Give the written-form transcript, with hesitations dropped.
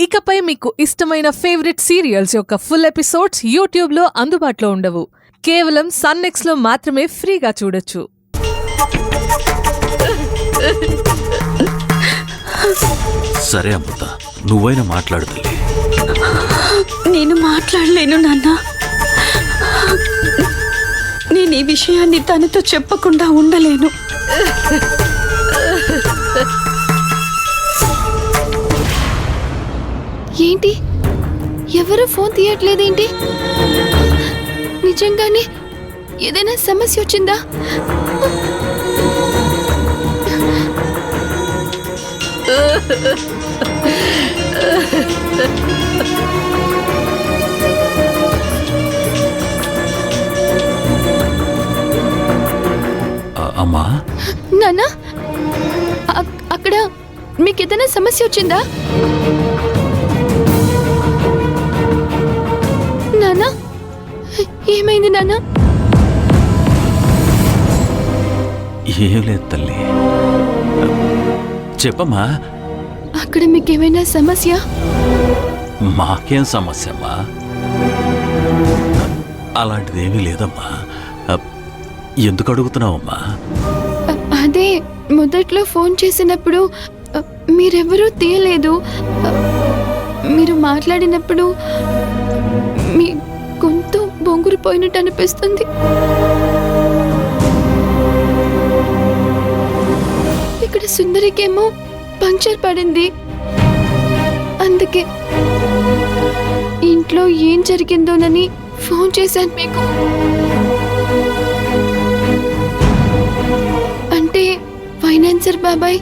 ఇకపై మీకు ఇష్టమైన ఫేవరెట్ సీరియల్స్ యొక్క ఫుల్ ఎపిసోడ్స్ యూట్యూబ్లో అందుబాటులో ఉండవు. కేవలం సన్నెక్స్లో మాత్రమే ఫ్రీగా చూడొచ్చు. సరే అమృత, నువ్వైనా మాట్లాడుతులే. నేను మాట్లాడలేను నాన్న. నేను ఈ విషయాన్ని తనతో చెప్పకుండా ఉండలేను. ఏంటి, ఎవరు ఫోన్ తీయట్లేదేంటి? నిజంగానే ఏదైనా సమస్య వచ్చిందా? అమ్మా, నాన్న, అక్కడ మీకు ఏదైనా సమస్య వచ్చిందా? నాన్న, ఏమైంది నాన్న? ఏం లేదు తల్లి, చెప్పమ్మా. అక్కడ మీకేమైనా సమస్య? మాకేం సమస్య అమ్మా? అలాంటిదేమీ లేదమ్మా. ఎందుకు అడుగుతున్నావమ్మా? అదే మొదట్లో ఫోన్ చేసినప్పుడు మీరెవరూ తీయలేదు. మీరు మాట్లాడినప్పుడు మీ గొంతు బొంగురుపోయినట్టు అనిపిస్తుంది. ఇక్కడ సుందరికేమో పంక్చర్ పడింది. అందుకే ఇంట్లో ఏం జరిగిందోనని ఫోన్ చేశాను మీకు. అంటే ఫైనాన్సర్ బాబాయ్